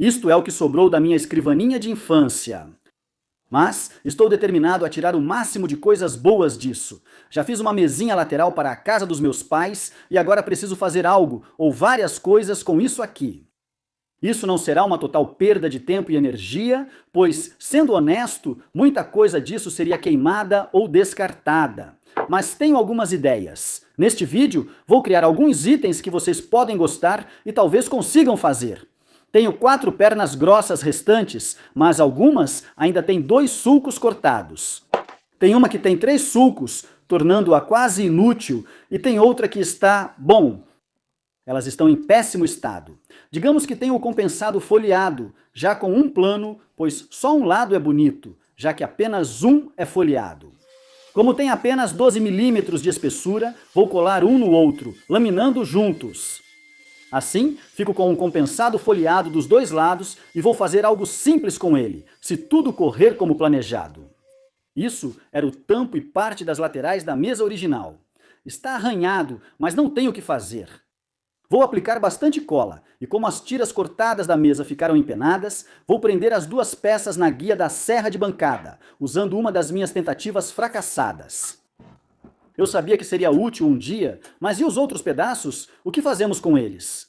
Isto é o que sobrou da minha escrivaninha de infância. Mas estou determinado a tirar o máximo de coisas boas disso. Já fiz uma mesinha lateral para a casa dos meus pais e agora preciso fazer algo ou várias coisas com isso aqui. Isso não será uma total perda de tempo e energia, pois, sendo honesto, muita coisa disso seria queimada ou descartada. Mas tenho algumas ideias. Neste vídeo, vou criar alguns itens que vocês podem gostar e talvez consigam fazer. Tenho 4 pernas grossas restantes, mas algumas ainda têm 2 sulcos cortados. Tem uma que tem 3 sulcos, tornando-a quase inútil, e tem outra que está, bom, elas estão em péssimo estado. Digamos que tenho o compensado folheado, já com um plano, pois só um lado é bonito, já que apenas um é folheado. Como tem apenas 12 milímetros de espessura, vou colar um no outro, laminando juntos. Assim, fico com um compensado folheado dos 2 lados e vou fazer algo simples com ele, se tudo correr como planejado. Isso era o tampo e parte das laterais da mesa original. Está arranhado, mas não tenho o que fazer. Vou aplicar bastante cola, e como as tiras cortadas da mesa ficaram empenadas, vou prender as 2 peças na guia da serra de bancada, usando uma das minhas tentativas fracassadas. Eu sabia que seria útil um dia, mas e os outros pedaços? O que fazemos com eles?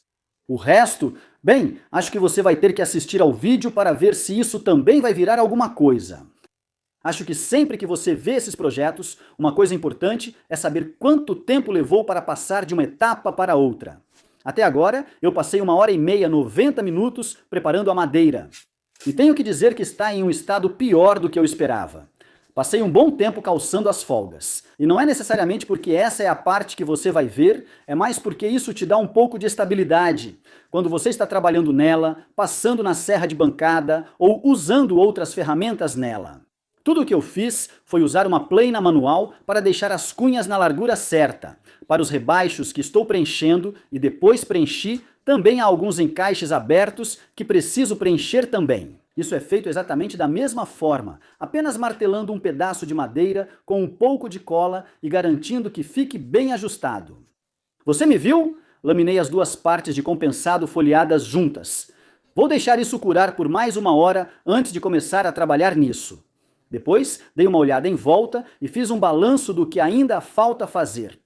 O resto? Bem, acho que você vai ter que assistir ao vídeo para ver se isso também vai virar alguma coisa. Acho que sempre que você vê esses projetos, uma coisa importante é saber quanto tempo levou para passar de uma etapa para outra. Até agora, eu passei 1h30, 90 minutos preparando a madeira. E tenho que dizer que está em um estado pior do que eu esperava. Passei um bom tempo calçando as folgas. E não é necessariamente porque essa é a parte que você vai ver, é mais porque isso te dá um pouco de estabilidade. Quando você está trabalhando nela, passando na serra de bancada ou usando outras ferramentas nela. Tudo o que eu fiz foi usar uma plana manual para deixar as cunhas na largura certa. Para os rebaixos que estou preenchendo e depois preenchi, também há alguns encaixes abertos que preciso preencher também. Isso é feito exatamente da mesma forma, apenas martelando um pedaço de madeira com um pouco de cola e garantindo que fique bem ajustado. Você me viu? Laminei as 2 partes de compensado folheadas juntas. Vou deixar isso curar por mais 1 hora antes de começar a trabalhar nisso. Depois, dei uma olhada em volta e fiz um balanço do que ainda falta fazer.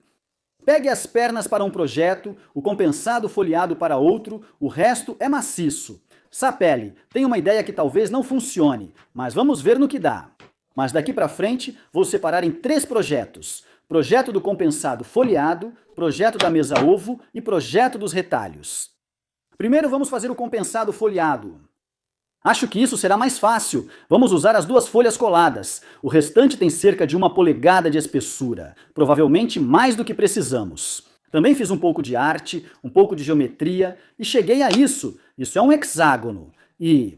Pegue as pernas para um projeto, o compensado folheado para outro, o resto é maciço. Sapele, tenho uma ideia que talvez não funcione, mas vamos ver no que dá. Mas daqui para frente, vou separar em 3 projetos. Projeto do compensado folheado, projeto da mesa ovo e projeto dos retalhos. Primeiro vamos fazer o compensado folheado. Acho que isso será mais fácil. Vamos usar as 2 folhas coladas. O restante tem cerca de 1 polegada de espessura, provavelmente mais do que precisamos. Também fiz um pouco de arte, um pouco de geometria e cheguei a isso. Isso é um hexágono. E,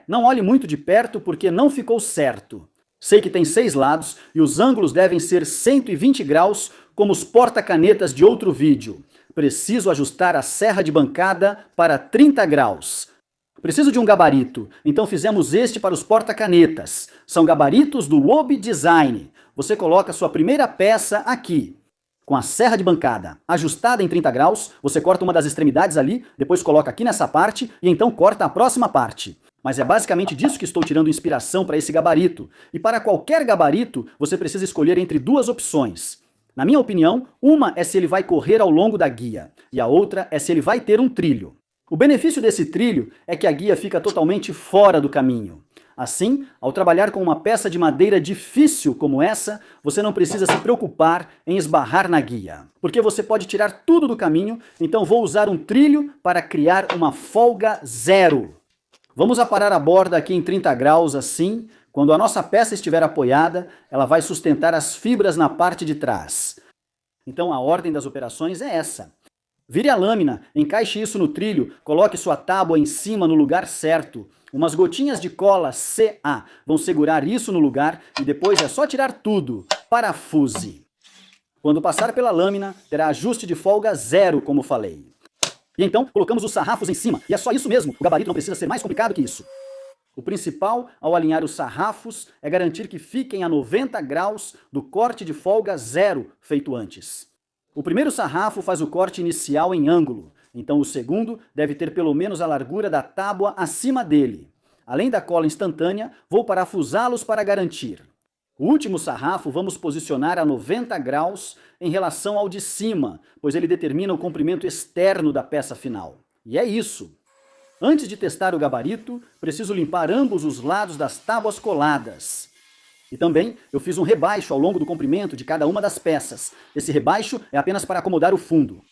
não olhe muito de perto porque não ficou certo. Sei que tem 6 lados e os ângulos devem ser 120 graus, como os porta-canetas de outro vídeo. Preciso ajustar a serra de bancada para 30 graus. Preciso de um gabarito, então fizemos este para os porta-canetas. São gabaritos do Wob Design. Você coloca sua primeira peça aqui, com a serra de bancada ajustada em 30 graus, você corta uma das extremidades ali, depois coloca aqui nessa parte e então corta a próxima parte. Mas é basicamente disso que estou tirando inspiração para esse gabarito. E para qualquer gabarito, você precisa escolher entre 2 opções. Na minha opinião, uma é se ele vai correr ao longo da guia, e a outra é se ele vai ter um trilho. O benefício desse trilho é que a guia fica totalmente fora do caminho. Assim, ao trabalhar com uma peça de madeira difícil como essa, você não precisa se preocupar em esbarrar na guia, porque você pode tirar tudo do caminho, então vou usar um trilho para criar uma folga zero. Vamos aparar a borda aqui em 30 graus assim. Quando a nossa peça estiver apoiada, ela vai sustentar as fibras na parte de trás. Então a ordem das operações é essa. Vire a lâmina, encaixe isso no trilho, coloque sua tábua em cima no lugar certo. Umas gotinhas de cola CA vão segurar isso no lugar e depois é só tirar tudo. Parafuse. Quando passar pela lâmina, terá ajuste de folga zero, como falei. E então, colocamos os sarrafos em cima. E é só isso mesmo, o gabarito não precisa ser mais complicado que isso. O principal, ao alinhar os sarrafos, é garantir que fiquem a 90 graus do corte de folga zero feito antes. O primeiro sarrafo faz o corte inicial em ângulo, Então o segundo deve ter pelo menos a largura da tábua acima dele. Além da cola instantânea, vou parafusá-los para garantir. O último sarrafo vamos posicionar a 90 graus em relação ao de cima, pois ele determina o comprimento externo da peça final. E é isso. Antes de testar o gabarito, preciso limpar ambos os lados das tábuas coladas. E também eu fiz um rebaixo ao longo do comprimento de cada uma das peças. Esse rebaixo é apenas para acomodar o fundo.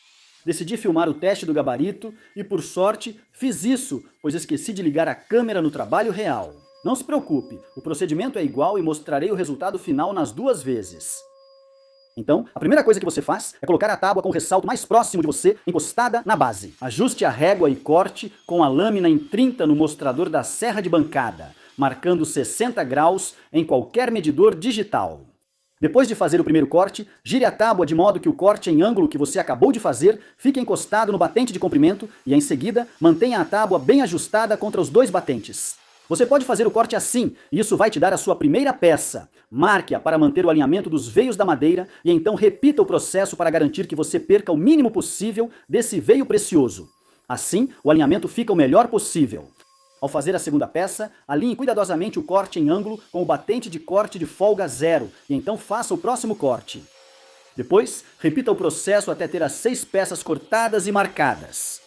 Decidi filmar o teste do gabarito e, por sorte, fiz isso, pois esqueci de ligar a câmera no trabalho real. Não se preocupe, o procedimento é igual e mostrarei o resultado final nas duas vezes. Então, a primeira coisa que você faz é colocar a tábua com o ressalto mais próximo de você, encostada na base. Ajuste a régua e corte com a lâmina em 30 no mostrador da serra de bancada, marcando 60 graus em qualquer medidor digital. Depois de fazer o primeiro corte, gire a tábua de modo que o corte em ângulo que você acabou de fazer fique encostado no batente de comprimento e, em seguida, mantenha a tábua bem ajustada contra os dois batentes. Você pode fazer o corte assim, e isso vai te dar a sua primeira peça. Marque-a para manter o alinhamento dos veios da madeira e então repita o processo para garantir que você perca o mínimo possível desse veio precioso. Assim, o alinhamento fica o melhor possível. Ao fazer a segunda peça, alinhe cuidadosamente o corte em ângulo com o batente de corte de folga 0 e então faça o próximo corte. Depois, repita o processo até ter as 6 peças cortadas e marcadas.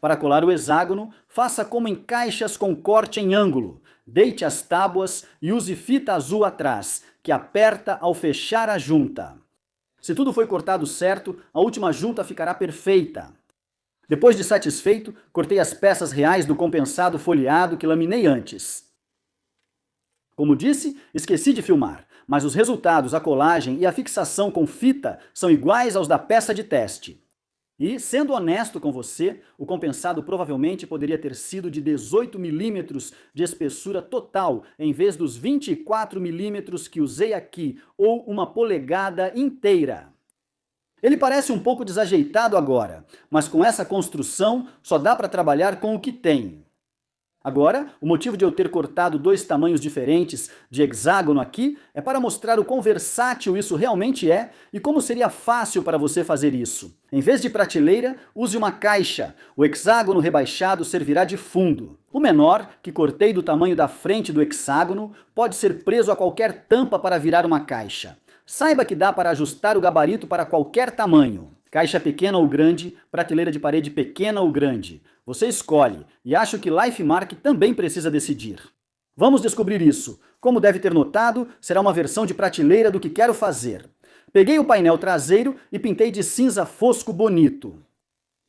Para colar o hexágono, faça como em caixas com corte em ângulo. Deite as tábuas e use fita azul atrás, que aperta ao fechar a junta. Se tudo foi cortado certo, a última junta ficará perfeita. Depois de satisfeito, cortei as peças reais do compensado folheado que laminei antes. Como disse, esqueci de filmar, mas os resultados, a colagem e a fixação com fita são iguais aos da peça de teste. E, sendo honesto com você, o compensado provavelmente poderia ter sido de 18 milímetros de espessura total, em vez dos 24 milímetros que usei aqui, ou uma polegada inteira. Ele parece um pouco desajeitado agora, mas com essa construção só dá para trabalhar com o que tem. Agora, o motivo de eu ter cortado 2 tamanhos diferentes de hexágono aqui é para mostrar o quão versátil isso realmente é e como seria fácil para você fazer isso. Em vez de prateleira, use uma caixa. O hexágono rebaixado servirá de fundo. O menor, que cortei do tamanho da frente do hexágono, pode ser preso a qualquer tampa para virar uma caixa. Saiba que dá para ajustar o gabarito para qualquer tamanho. Caixa pequena ou grande, prateleira de parede pequena ou grande. Você escolhe, e acho que LifeMark também precisa decidir. Vamos descobrir isso. Como deve ter notado, será uma versão de prateleira do que quero fazer. Peguei o painel traseiro e pintei de cinza fosco bonito.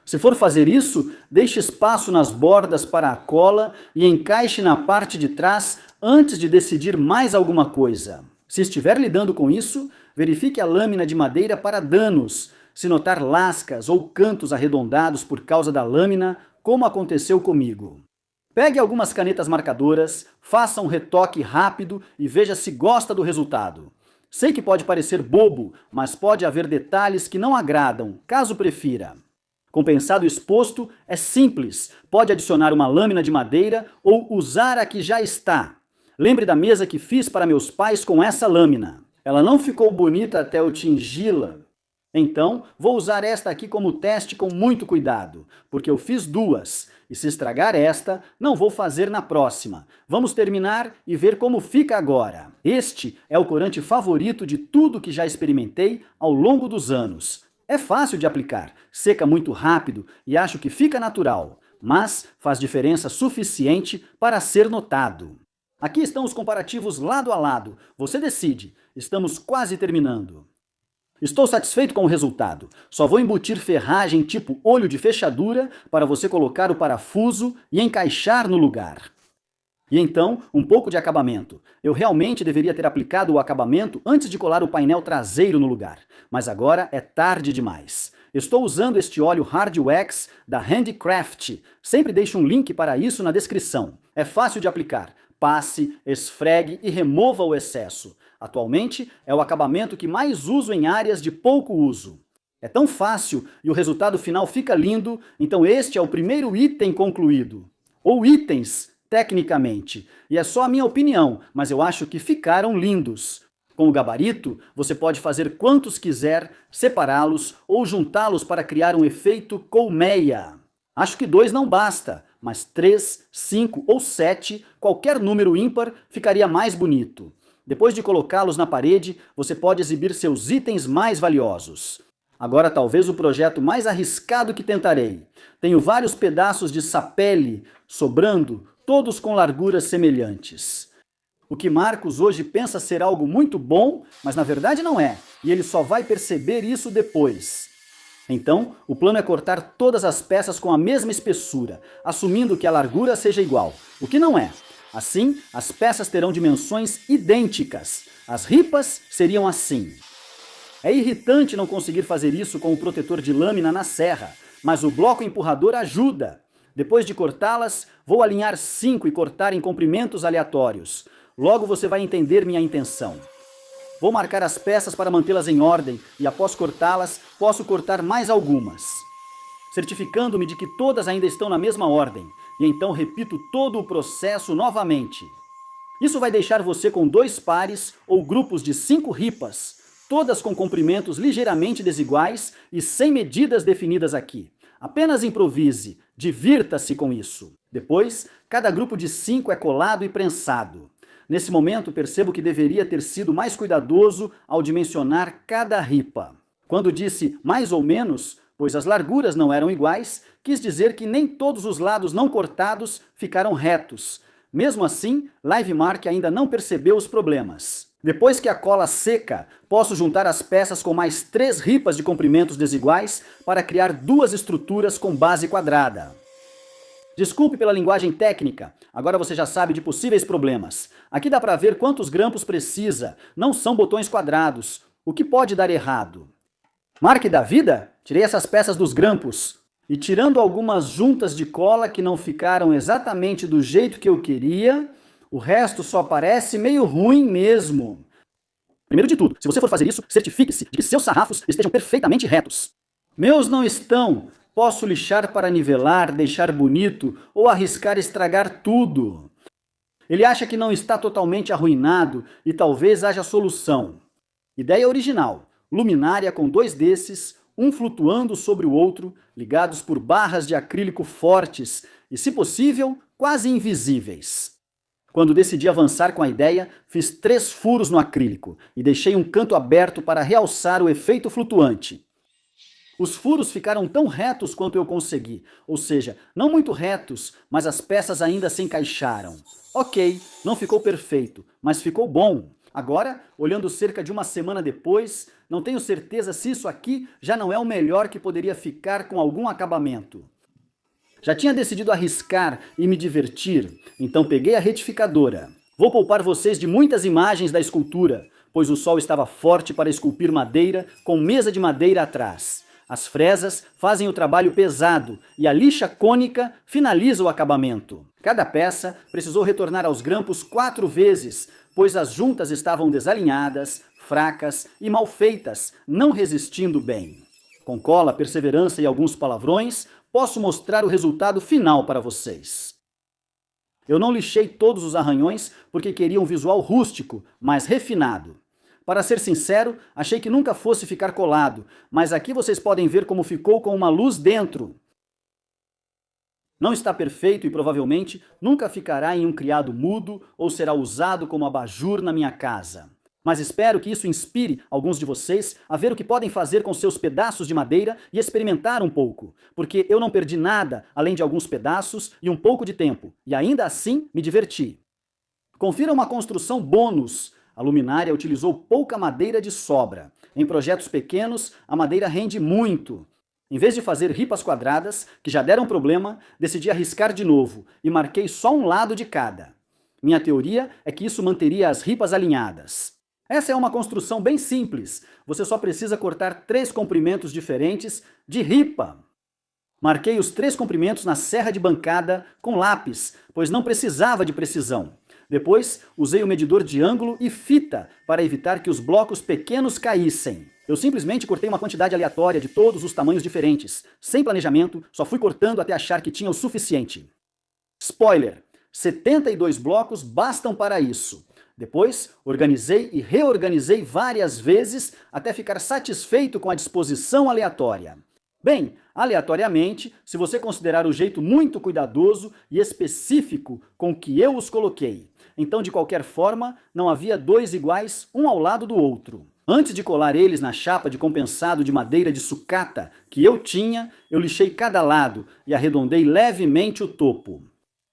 Se for fazer isso, deixe espaço nas bordas para a cola e encaixe na parte de trás antes de decidir mais alguma coisa. Se estiver lidando com isso, verifique a lâmina de madeira para danos. Se notar lascas ou cantos arredondados por causa da lâmina, como aconteceu comigo. Pegue algumas canetas marcadoras, faça um retoque rápido e veja se gosta do resultado. Sei que pode parecer bobo, mas pode haver detalhes que não agradam, caso prefira. Compensado exposto é simples, pode adicionar uma lâmina de madeira ou usar a que já está. Lembre da mesa que fiz para meus pais com essa lâmina. Ela não ficou bonita até eu tingi-la. Então, vou usar esta aqui como teste com muito cuidado, porque eu fiz 2, e se estragar esta, não vou fazer na próxima. Vamos terminar e ver como fica agora. Este é o corante favorito de tudo que já experimentei ao longo dos anos. É fácil de aplicar, seca muito rápido e acho que fica natural, mas faz diferença suficiente para ser notado. Aqui estão os comparativos lado a lado, você decide, estamos quase terminando. Estou satisfeito com o resultado. Só vou embutir ferragem tipo olho de fechadura para você colocar o parafuso e encaixar no lugar. E então, um pouco de acabamento. Eu realmente deveria ter aplicado o acabamento antes de colar o painel traseiro no lugar, mas agora é tarde demais. Estou usando este óleo Hard Wax da Handicraft. Sempre deixo um link para isso na descrição. É fácil de aplicar. Passe, esfregue e remova o excesso. Atualmente, é o acabamento que mais uso em áreas de pouco uso. É tão fácil e o resultado final fica lindo, então este é o primeiro item concluído. Ou itens, tecnicamente. E é só a minha opinião, mas eu acho que ficaram lindos. Com o gabarito, você pode fazer quantos quiser, separá-los ou juntá-los para criar um efeito colmeia. Acho que 2 não basta, mas 3, 5 ou 7, qualquer número ímpar, ficaria mais bonito. Depois de colocá-los na parede, você pode exibir seus itens mais valiosos. Agora talvez o projeto mais arriscado que tentarei. Tenho vários pedaços de sapele sobrando, todos com larguras semelhantes. O que Marcos hoje pensa ser algo muito bom, mas na verdade não é, e ele só vai perceber isso depois. Então, o plano é cortar todas as peças com a mesma espessura, assumindo que a largura seja igual, o que não é. Assim, as peças terão dimensões idênticas. As ripas seriam assim. É irritante não conseguir fazer isso com o protetor de lâmina na serra, mas o bloco empurrador ajuda. Depois de cortá-las, vou alinhar 5 e cortar em comprimentos aleatórios. Logo você vai entender minha intenção. Vou marcar as peças para mantê-las em ordem e após cortá-las, posso cortar mais algumas, certificando-me de que todas ainda estão na mesma ordem, e então repito todo o processo novamente. Isso vai deixar você com 2 pares ou grupos de 5 ripas, todas com comprimentos ligeiramente desiguais e sem medidas definidas aqui. Apenas improvise, divirta-se com isso. Depois, cada grupo de 5 é colado e prensado. Nesse momento, percebo que deveria ter sido mais cuidadoso ao dimensionar cada ripa. Quando disse mais ou menos, pois as larguras não eram iguais, quis dizer que nem todos os lados não cortados ficaram retos. Mesmo assim, LiveMark ainda não percebeu os problemas. Depois que a cola seca, posso juntar as peças com mais 3 ripas de comprimentos desiguais para criar 2 estruturas com base quadrada. Desculpe pela linguagem técnica, agora você já sabe de possíveis problemas. Aqui dá para ver quantos grampos precisa, não são botões quadrados. O que pode dar errado? Mark da vida? Tirei essas peças dos grampos. E tirando algumas juntas de cola que não ficaram exatamente do jeito que eu queria, o resto só parece meio ruim mesmo. Primeiro de tudo, se você for fazer isso, certifique-se de que seus sarrafos estejam perfeitamente retos. Meus não estão. Posso lixar para nivelar, deixar bonito ou arriscar estragar tudo. Ele acha que não está totalmente arruinado e talvez haja solução. Ideia original: luminária com 2 desses, um flutuando sobre o outro, ligados por barras de acrílico fortes e, se possível, quase invisíveis. Quando decidi avançar com a ideia, fiz 3 furos no acrílico e deixei um canto aberto para realçar o efeito flutuante. Os furos ficaram tão retos quanto eu consegui, ou seja, não muito retos, mas as peças ainda se encaixaram. Ok, não ficou perfeito, mas ficou bom. Agora, olhando cerca de uma semana depois, não tenho certeza se isso aqui já não é o melhor que poderia ficar com algum acabamento. Já tinha decidido arriscar e me divertir, então peguei a retificadora. Vou poupar vocês de muitas imagens da escultura, pois o sol estava forte para esculpir madeira com mesa de madeira atrás. As fresas fazem o trabalho pesado e a lixa cônica finaliza o acabamento. Cada peça precisou retornar aos grampos 4 vezes, pois as juntas estavam desalinhadas, fracas e mal feitas, não resistindo bem. Com cola, perseverança e alguns palavrões, posso mostrar o resultado final para vocês. Eu não lixei todos os arranhões porque queria um visual rústico, mais refinado. Para ser sincero, achei que nunca fosse ficar colado, mas aqui vocês podem ver como ficou com uma luz dentro. Não está perfeito e provavelmente nunca ficará em um criado mudo ou será usado como abajur na minha casa. Mas espero que isso inspire alguns de vocês a ver o que podem fazer com seus pedaços de madeira e experimentar um pouco, porque eu não perdi nada além de alguns pedaços e um pouco de tempo, e ainda assim me diverti. Confira uma construção bônus. A luminária utilizou pouca madeira de sobra. Em projetos pequenos, a madeira rende muito. Em vez de fazer ripas quadradas, que já deram problema, decidi arriscar de novo e marquei só um lado de cada. Minha teoria é que isso manteria as ripas alinhadas. Essa é uma construção bem simples. Você só precisa cortar 3 comprimentos diferentes de ripa. Marquei os 3 comprimentos na serra de bancada com lápis, pois não precisava de precisão. Depois, usei o medidor de ângulo e fita para evitar que os blocos pequenos caíssem. Eu simplesmente cortei uma quantidade aleatória de todos os tamanhos diferentes. Sem planejamento, só fui cortando até achar que tinha o suficiente. Spoiler! 72 blocos bastam para isso. Depois, organizei e reorganizei várias vezes até ficar satisfeito com a disposição aleatória. Bem, aleatoriamente, se você considerar o jeito muito cuidadoso e específico com que eu os coloquei. Então, de qualquer forma, não havia dois iguais um ao lado do outro. Antes de colar eles na chapa de compensado de madeira de sucata que eu tinha, eu lixei cada lado e arredondei levemente o topo.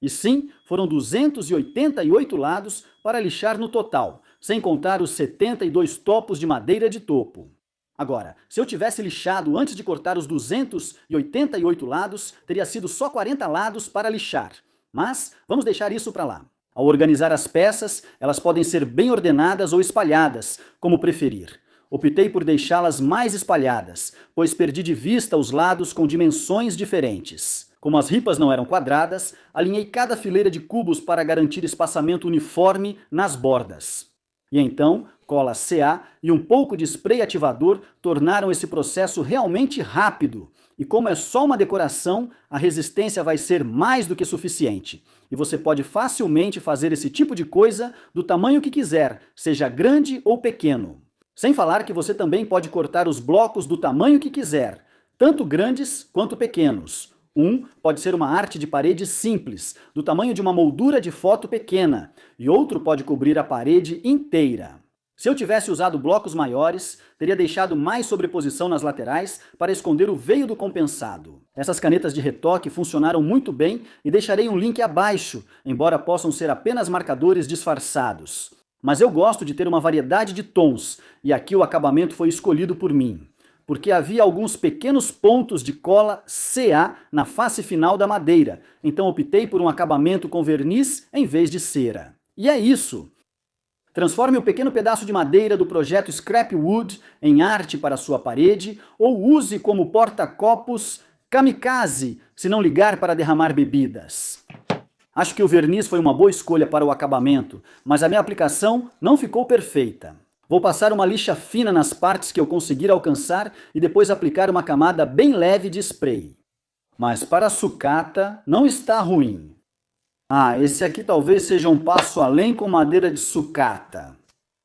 E sim, foram 288 lados para lixar no total, sem contar os 72 topos de madeira de topo. Agora, se eu tivesse lixado antes de cortar os 288 lados, teria sido só 40 lados para lixar. Mas vamos deixar isso para lá. Ao organizar as peças, elas podem ser bem ordenadas ou espalhadas, como preferir. Optei por deixá-las mais espalhadas, pois perdi de vista os lados com dimensões diferentes. Como as ripas não eram quadradas, alinhei cada fileira de cubos para garantir espaçamento uniforme nas bordas. E então, cola CA e um pouco de spray ativador tornaram esse processo realmente rápido. E como é só uma decoração, a resistência vai ser mais do que suficiente. E você pode facilmente fazer esse tipo de coisa do tamanho que quiser, seja grande ou pequeno. Sem falar que você também pode cortar os blocos do tamanho que quiser, tanto grandes quanto pequenos. Um pode ser uma arte de parede simples, do tamanho de uma moldura de foto pequena, e outro pode cobrir a parede inteira. Se eu tivesse usado blocos maiores, teria deixado mais sobreposição nas laterais para esconder o veio do compensado. Essas canetas de retoque funcionaram muito bem e deixarei um link abaixo, embora possam ser apenas marcadores disfarçados. Mas eu gosto de ter uma variedade de tons, e aqui o acabamento foi escolhido por mim, porque havia alguns pequenos pontos de cola CA na face final da madeira, então optei por um acabamento com verniz em vez de cera. E é isso! Transforme o pequeno pedaço de madeira do projeto Scrap Wood em arte para sua parede ou use como porta-copos kamikaze, se não ligar para derramar bebidas. Acho que o verniz foi uma boa escolha para o acabamento, mas a minha aplicação não ficou perfeita. Vou passar uma lixa fina nas partes que eu conseguir alcançar e depois aplicar uma camada bem leve de spray. Mas para a sucata não está ruim. Esse aqui talvez seja um passo além com madeira de sucata.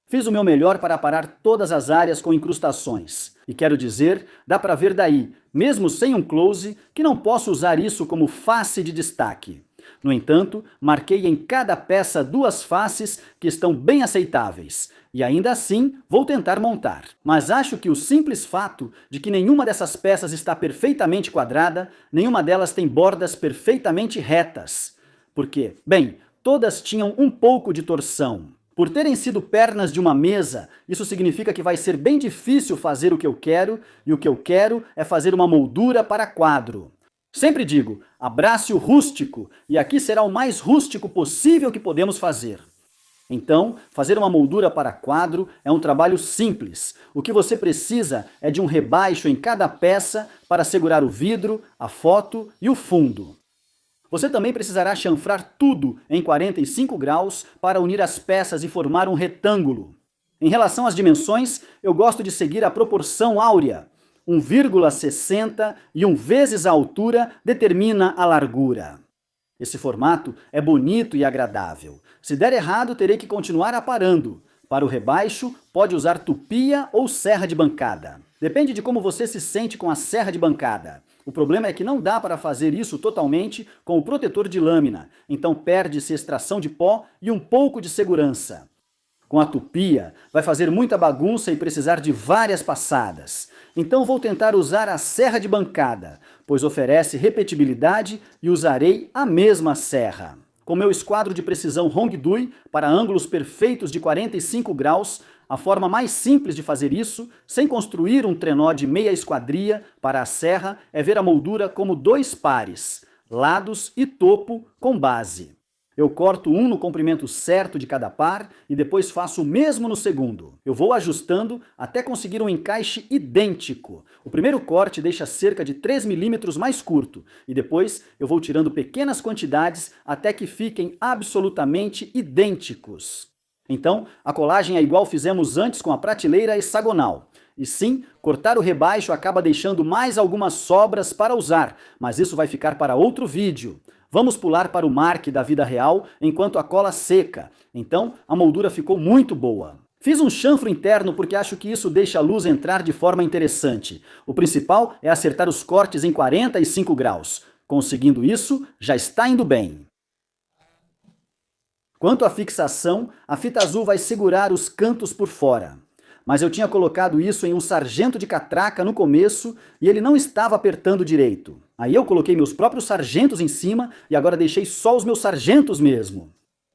Fiz o meu melhor para parar todas as áreas com incrustações. E quero dizer, dá para ver daí, mesmo sem um close, que não posso usar isso como face de destaque. No entanto, marquei em cada peça duas faces que estão bem aceitáveis. E ainda assim, vou tentar montar. Mas acho que o simples fato de que nenhuma dessas peças está perfeitamente quadrada, nenhuma delas tem bordas perfeitamente retas. Porque, bem, todas tinham um pouco de torção. Por terem sido pernas de uma mesa, isso significa que vai ser bem difícil fazer o que eu quero, e o que eu quero é fazer uma moldura para quadro. Sempre digo, abrace o rústico, e aqui será o mais rústico possível que podemos fazer. Então, fazer uma moldura para quadro é um trabalho simples. O que você precisa é de um rebaixo em cada peça para segurar o vidro, a foto e o fundo. Você também precisará chanfrar tudo em 45 graus para unir as peças e formar um retângulo. Em relação às dimensões, eu gosto de seguir a proporção áurea. 1,60 e 1 vezes a altura determina a largura. Esse formato é bonito e agradável. Se der errado, terei que continuar aparando. Para o rebaixo, pode usar tupia ou serra de bancada. Depende de como você se sente com a serra de bancada. O problema é que não dá para fazer isso totalmente com o protetor de lâmina, então perde-se extração de pó e um pouco de segurança. Com a tupia, vai fazer muita bagunça e precisar de várias passadas. Então vou tentar usar a serra de bancada, pois oferece repetibilidade e usarei a mesma serra. Com meu esquadro de precisão Hongdui para ângulos perfeitos de 45 graus, a forma mais simples de fazer isso, sem construir um trenó de meia esquadria para a serra, é ver a moldura como dois pares, lados e topo com base. Eu corto um no comprimento certo de cada par e depois faço o mesmo no segundo. Eu vou ajustando até conseguir um encaixe idêntico. O primeiro corte deixa cerca de 3 milímetros mais curto e depois eu vou tirando pequenas quantidades até que fiquem absolutamente idênticos. Então, a colagem é igual fizemos antes com a prateleira hexagonal. E sim, cortar o rebaixo acaba deixando mais algumas sobras para usar, mas isso vai ficar para outro vídeo. Vamos pular para o Mark da vida real enquanto a cola seca. Então, a moldura ficou muito boa. Fiz um chanfro interno porque acho que isso deixa a luz entrar de forma interessante. O principal é acertar os cortes em 45 graus. Conseguindo isso, já está indo bem. Quanto à fixação, a fita azul vai segurar os cantos por fora. Mas eu tinha colocado isso em um sargento de catraca no começo e ele não estava apertando direito. Aí eu coloquei meus próprios sargentos em cima e agora deixei só os meus sargentos mesmo.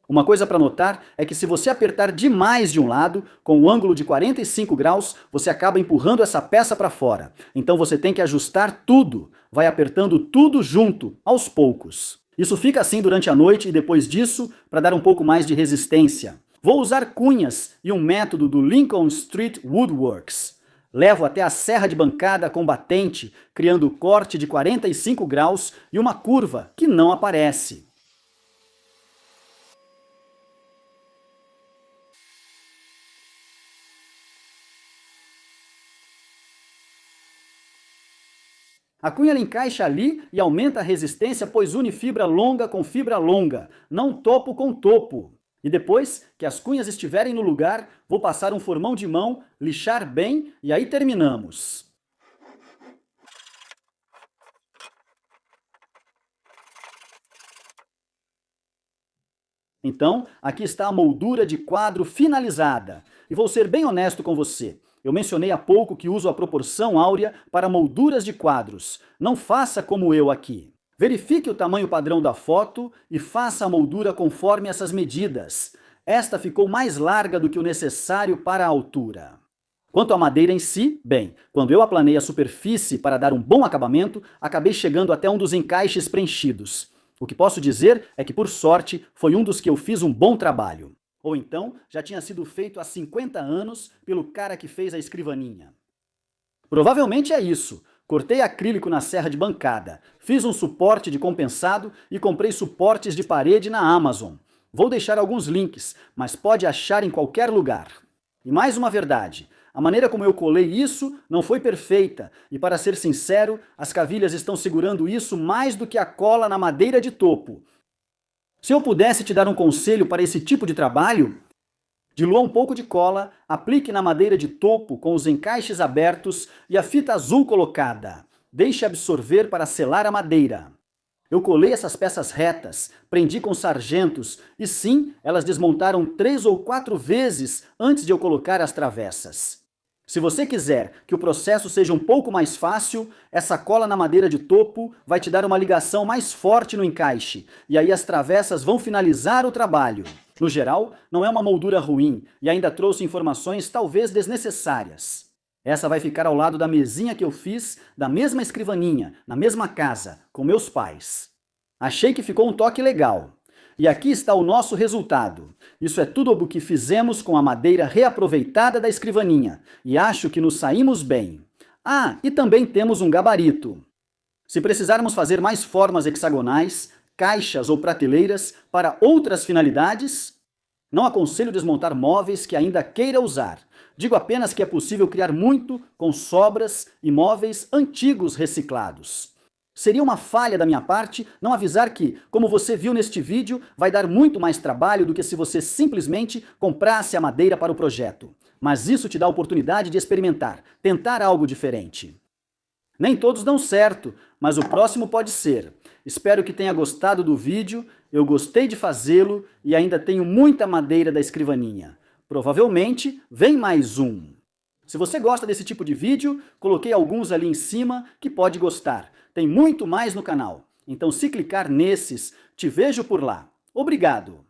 Uma coisa para notar é que se você apertar demais de um lado, com o ângulo de 45 graus, você acaba empurrando essa peça para fora. Então você tem que ajustar tudo, vai apertando tudo junto, aos poucos. Isso fica assim durante a noite e depois disso, para dar um pouco mais de resistência. Vou usar cunhas e um método do Lincoln Street Woodworks. Levo até a serra de bancada com batente, criando corte de 45 graus e uma curva que não aparece. A cunha ela encaixa ali e aumenta a resistência, pois une fibra longa com fibra longa, não topo com topo. E depois que as cunhas estiverem no lugar, vou passar um formão de mão, lixar bem e aí terminamos. Então, aqui está a moldura de quadro finalizada. E vou ser bem honesto com você. Eu mencionei há pouco que uso a proporção áurea para molduras de quadros. Não faça como eu aqui. Verifique o tamanho padrão da foto e faça a moldura conforme essas medidas. Esta ficou mais larga do que o necessário para a altura. Quanto à madeira em si, bem, quando eu aplanei a superfície para dar um bom acabamento, acabei chegando até um dos encaixes preenchidos. O que posso dizer é que, por sorte, foi um dos que eu fiz um bom trabalho. Ou então, já tinha sido feito há 50 anos pelo cara que fez a escrivaninha. Provavelmente é isso. Cortei acrílico na serra de bancada, fiz um suporte de compensado e comprei suportes de parede na Amazon. Vou deixar alguns links, mas pode achar em qualquer lugar. E mais uma verdade, a maneira como eu colei isso não foi perfeita, e para ser sincero, as cavilhas estão segurando isso mais do que a cola na madeira de topo. Se eu pudesse te dar um conselho para esse tipo de trabalho, dilua um pouco de cola, aplique na madeira de topo com os encaixes abertos e a fita azul colocada. Deixe absorver para selar a madeira. Eu colei essas peças retas, prendi com sargentos e sim, elas desmontaram 3 ou 4 vezes antes de eu colocar as travessas. Se você quiser que o processo seja um pouco mais fácil, essa cola na madeira de topo vai te dar uma ligação mais forte no encaixe, e aí as travessas vão finalizar o trabalho. No geral, não é uma moldura ruim, e ainda trouxe informações talvez desnecessárias. Essa vai ficar ao lado da mesinha que eu fiz, da mesma escrivaninha, na mesma casa, com meus pais. Achei que ficou um toque legal. E aqui está o nosso resultado. Isso é tudo o que fizemos com a madeira reaproveitada da escrivaninha, e acho que nos saímos bem. Ah, e também temos um gabarito. Se precisarmos fazer mais formas hexagonais, caixas ou prateleiras para outras finalidades, não aconselho desmontar móveis que ainda queira usar. Digo apenas que é possível criar muito com sobras e móveis antigos reciclados. Seria uma falha da minha parte não avisar que, como você viu neste vídeo, vai dar muito mais trabalho do que se você simplesmente comprasse a madeira para o projeto. Mas isso te dá a oportunidade de experimentar, tentar algo diferente. Nem todos dão certo, mas o próximo pode ser. Espero que tenha gostado do vídeo, eu gostei de fazê-lo e ainda tenho muita madeira da escrivaninha. Provavelmente vem mais um. Se você gosta desse tipo de vídeo, coloquei alguns ali em cima que pode gostar. Tem muito mais no canal, então se clicar nesses, te vejo por lá. Obrigado!